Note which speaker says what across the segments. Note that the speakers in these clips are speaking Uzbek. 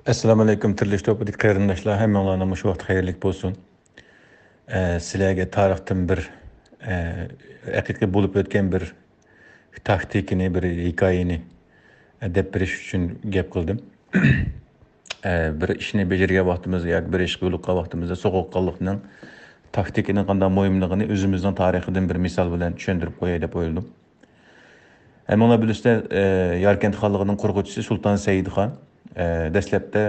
Speaker 1: Assalamu alaykum turli to'pidik qarindoshlar, hammanglarga shu vaqt xayrlik bo'lsin. Sizlarga tarixdan bir haqiqiy bo'lib o'tgan bir taktikini, bir hikoyani deb berish uchun gap qildim. Bir ishni bajargan vaqtimizda yoki bir ish bo'lib qolgan vaqtimizda so'qoqqanlikning taktikini qanday muhimligini o'zimizning tarixidan bir misol bilan tushuntirib qo'yay deb o'yladim. Hammanglar bilasizlar, Yarkent xonligining qurg'uvchisi Sulton Saidxon dastlabda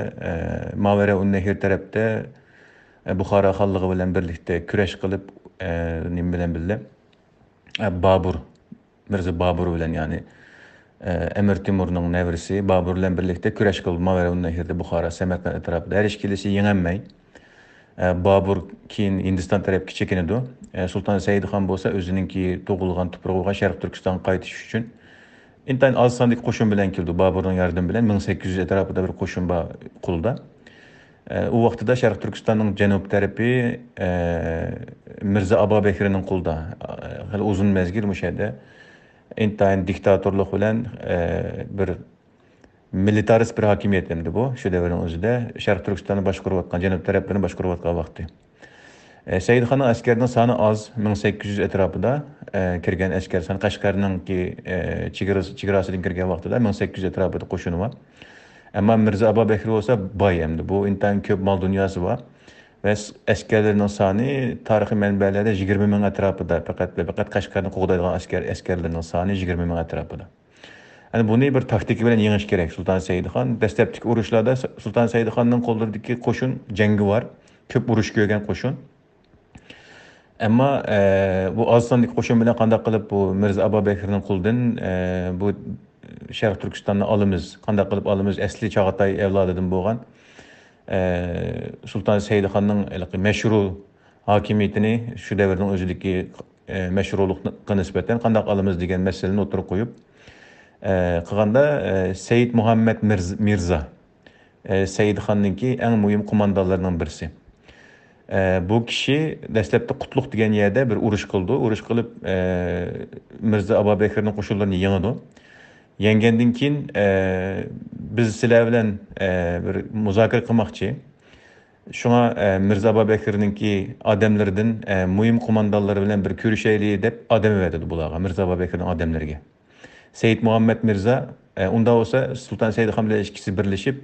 Speaker 1: Mavara Unnahir tarafda Buxoro xonligi bilan birlikda kurash qilib, nim bilan birga Babur, Mirza Babur bilan, ya'ni Amir Temurning nevrisi Babur bilan birlikda kurash qilib Mavara Unnahirda Buxoro, Samarqand atrofida har ish kelisi yengolmay, Babur keyin Hindiston tarafga chekinadi. Sulton Saidxon bo'lsa o'zininki tug'ilgan tuprog'iga Sharq Turkistonga qaytish uchun intayin oz sonlik qo'shin bilan keldi. Boburning yordami bilan 1800 atrofida bir qo'shin bor qulda. U vaqtida Sharq Turkistonning janub tarafi Mirza Abobekirning qulda. Hali uzun mezgil mushada intayin diktatorlik bilan bir militarist bir hokimiyat endi bu. Shu davrning o'zida Sharq Turkistonni boshqarayotgan, janub taraflarini boshqarayotgan vaqti. Saidxonning askarining soni oz, 1800 atrofida kirgan askar soni Qashqarningki chegarasidan kirgan vaqtida 1800 atrofida qo'shini bor. Ammo Mirza Abobekir bo'lsa boy endi. Bu intayin ko'p mol dunyosi bor. Va askarlarning soni tarixiy manbalarda 20 ming atrofida, faqat Qashqarni qo'g'daydigan askarlarning soni 20 ming atrofida. Yani buni bir taktik bilan yengish kerak. Sulton Saidxon dastlabki urushlarda Sulton Saidxonning qo'llaridagi qo'shin jangi var, ko'p urush ko'rgan qo'shin. Ammo bu oz sonlik qo'shin bilan qanday qilib bu Mirza Abobekirning qo'lidan bu Sharq Turkistonni olamiz, qanday qilib olamiz, asli Chag'atay avlodidan bo'lgan Sulton Saidxonning mashru hokimiyatini shu davrning o'zidagi mashrulikka nisbatan qanday olamiz degan masalani o'tirib qo'yib qilganda Said Muhammad Mirza Saidxonningki eng muhim qo'mondonlardan birisi. Bu kishi dastlabda Qutlug' degan yerda bir urush qildi. Urush qilib Mirza Abobekirning qo'shinlarini yengdi. Yengandan keyin biz sizlar bilan bir muzokara qilmoqchi. Shunga Mirza Abobekirningki odamlaridan muhim qo'mondonlar bilan bir ko'rishaylik deb odam berdi bularga, Mirza Abobekirning odamlariga. Said Muhammad Mirza unda olsa Sulton Saidxon bilan ikkisi birlashib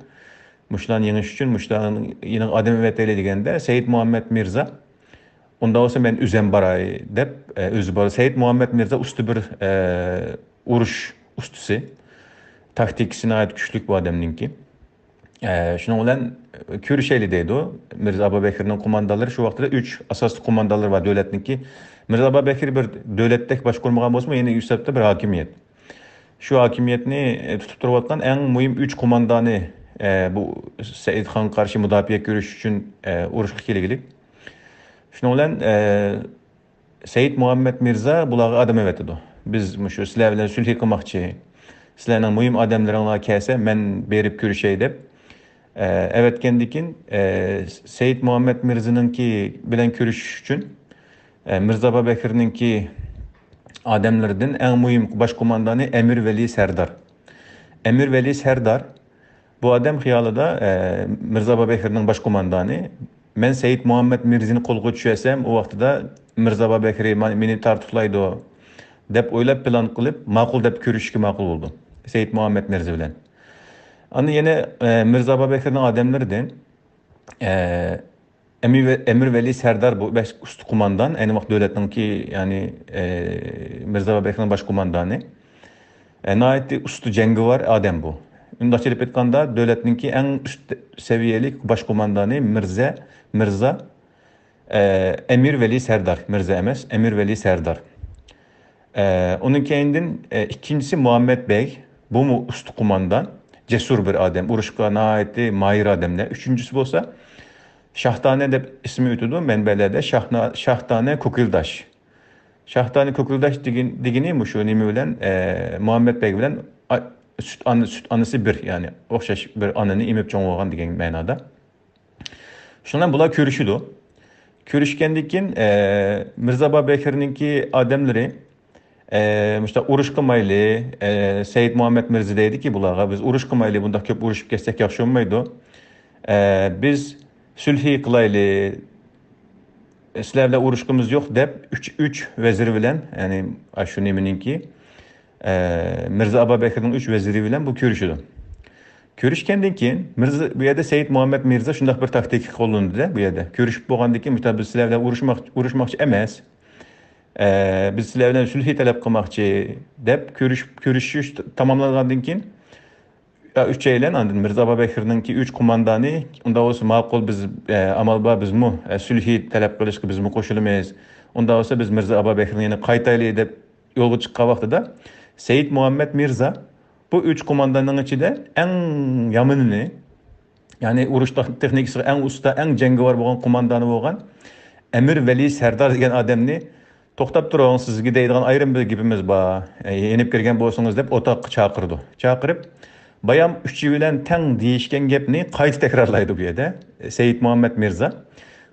Speaker 1: Muşlan yengish uchun Muşlan yeni odam veteli deganda Said Muhammad Mirza unda olsa men o'zim boray deb o'zi bor. Said Muhammad Mirza usti bir urush ustisi, taktikasini ait kuchlik bu odamninki. Shuning bilan ko'rishaylik deydi u. Mirza Abobekirning qo'mondonlari shu vaqtda 3 asosiy qo'mondonlar bor davlatniki. Mirza Abobekir bir davlatdek boshqarmagan bo'lsa, yana Yusufda bir hokimiyat. Shu hokimiyatni tutib turayotgan eng muhim 3 qo'mondoni bu Saidxon qarshi mudofaa ko'rish uchun urushga keliglik. Shuning bilan Said Muhammad Mirza bularga odam evatdi. Biz shu sizlar bilan sulh qilmoqchi. Sizlarning muhim odamlaringlar kelsa, men berib ko'rishay deb evatgandan keyin Said Muhammad Mirzaninki bilan ko'rishish uchun Mirza Abobekirninki odamlaridan eng muhim bosh qo'mondoni Amir Veli Sardar. Amir Veli Sardar bu adam xiyolida Mirza Abobekirning bosh qo'mondoni. Men Said Muhammad Mirzani qo'lga tushasam, u vaqtida Mirza Abobekir meni tartiblaydi deb o'ylab plan qilib, ma'qul deb ko'rishga ma'qul bo'ldi Said Muhammad Mirza bilan. Ana yana Mirza Abobekirning odamlaridan Amir Veli Sardar bu baş ust qo'mondon, ayni vaqt davlatningki, ya'ni Mirza Abobekirning bosh qo'mondoni. Nihoyatda ust jangovar odam bu. Undaqcha deb aytganda davlatningki eng ust saviyalik bosh qo'mondoni Mirza Amir Veli Sardar, Mirza emas, Amir Veli Sardar. Onun keyindan ikkinchisi Muhammed Bey, bu mu ust qo'mondon, cesur bir odam, urushga nihoyatda mahir odamlar. Uchinchisi bo'lsa Shahtane deb ismi o'tadi manbalarda, Shahtane Kokildash. Shahtane Kokildash degani shu nima bilan Muhammed Bey bilan süt anısı bir, yani o'xshash bir anani emib cho'ng'olgan degan ma'noda. Shundan bular ko'rishdi. Ko'rishgandan keyin Mirza Abobekirninki odamlari işte urush qilmayli, Said Muhammad Mirza deydiki bularga, biz urush qilmayli, bunda ko'p urushib ketsak yaxshi bo'lmaydi. Biz sülhi kılaylı, sizlerle uğraşkımız yok dep üç vezir bilen, yani aşu nemininki, Mirza Ababekir'in üç veziri bilen bu görüşüdü. Görüşkenden keyin Mirza bu yerda Seyit Muhammed Mirza şundaq bir taktik qo'llandi da bu yerda. Görüşüp bo'lgandan keyin biz sizlar bilan urushmoqchi emas. Biz sizlar bilan sulh talab qilmoqchi deb ko'rishish tamomlangandan keyin üçeylen andın Mirza Ababekir'ninki üç kumandani onda olsa ma'qul biz amal ba bizmi sulh talab qilishga bizmi qo'shilamiz. Onda olsa biz Mirza Ababekir'ni yana qaytaylik deb yo'lga chiqqan vaqtida Seyit Muhammed Mirza bu üç kumandanın içinde en yamanını, yani uruş texnikasi en usta, en jangovar bo'lgan kumandanı bo'lgan Emir Veli Serdar degan odamni to'xtab turing, sizga deydigan ayrim bir gapimiz bor. Yenib kirgan bo'lsangiz deb o'toqqa chaqirdi. Chaqirib, bayam uchi bilan teng deyishgan gapni qayta takrorlaydi bu yerda Seyit Muhammed Mirza.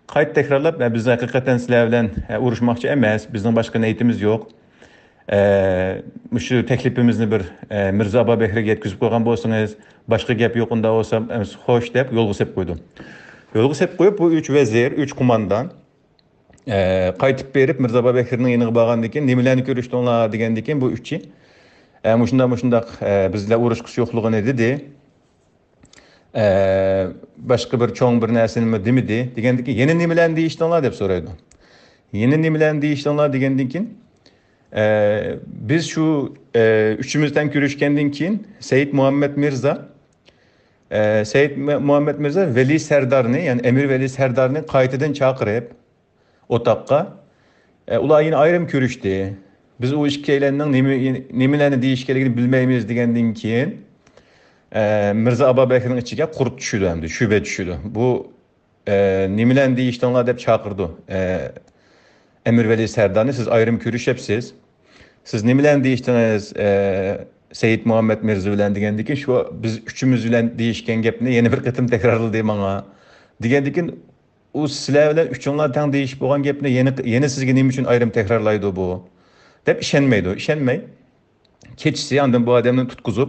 Speaker 1: Qayta takrorlab, biz haqiqatan sizlar bilan urushmoqchi emas, bizning boshqa niyatimiz yo'q. Şu teklifimizni bir Mirza Ababekir'e yetkazib qo'ygan bo'lsangiz, boshqa gap yo'q, unda olsa xo'sh deb yo'lga sepib qo'ydi. Yo'lga sepib qo'yib, bu üç vezir, üç kumandan qaytib berib Mirza Ababekir'ning yeniga borgandan keyin nimalarni ko'rishdinglar degandan keyin bu uchi mushundaq bizlar urushqish yo'qligini dedi. Boshqa bir cho'ng bir narsani demidi degandan keyin yana nimalarni deyishdinglar deb so'raydi. Yana nimalarni deyishdinglar degandan keyin biz şu üçümüzden görüşkenden keyin Seyit Muhammed Mirza Veli Serdar'ını, yani Emir Veli Serdar'ını qaytadan chaqirib o'toqqa ular yine ayrım görüşdü. Biz o ikkilerinin nimalarni deyishganligini bilmaymiz degandan keyin Mirza Ababekir'ning ichiga qurt tushdi, hamda shubha tushdi. Bu nimalarni deyishdinglar deb chaqirdi. Emir Veli Serdar'ını siz ayrım görüşepsiz. Siz nimalarni deyishdingiz Seyit Muhammed Mirza bilan degandan keyin shu biz uchimiz bilan deyishgan gapni yana bir qatim takrorladi menga. Degandan keyin u sizlar bilan uchinglar teng deyishib bo'lgan gapni yana sizga nima uchun ayrim takrorlaydi bu deb ishonmay kechisi andan bu odamni tutqizib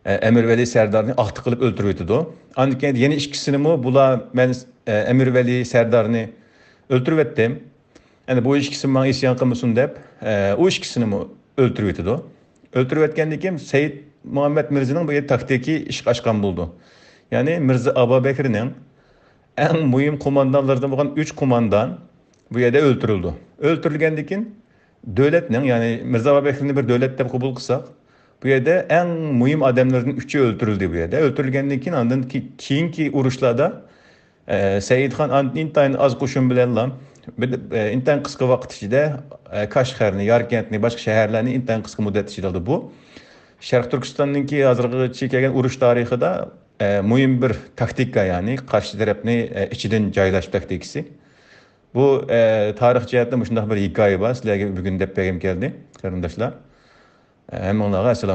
Speaker 1: Emir Veli Serdar'ını ahti qilib o'ltirib o'tdi. Andan keyin yana ikkisini bular men Emir Veli Serdar'ını o'ltirib etdim. Yani bu ikisini bana isyan qilmasin deb o ikisini o'ltirib o'tdi. O'ltirib o'tgandan keyin Seyit Muhammed Mirza'nın bu taktiki ish ochgan bo'ldi. Yani Mirza Ababekir'ning en muhim kumandanlardan bo'lgan 3 kumandan bu yerda o'ltirildi. O'ltirilgandan keyin davlatning, yani Mirza Ababekir'ni bir davlat deb qabul qilsak, bu yerda en muhim odamlarning 3'ü o'ltirildi bu yerda. O'ltirilgandan keyin andan keyingi urushlarda Seyitxon intayin az qo'shin bilan intayin qisqa vaqt ichida Kashgarni, Yarkentni, boshqa shaharlarni intayin qisqa muddat ichida oldi. Bu Sharq Turkistonninki hozirgacha kelgan urush tarixida muhim bir taktika, yani qarshi tarafni ichidan joylash taktikasi. Bu tarix jihatdan shunday bir hikoya bor. Sizlarga bugun deb bergim keldi, qarindoshlar. Hammalarga assalom.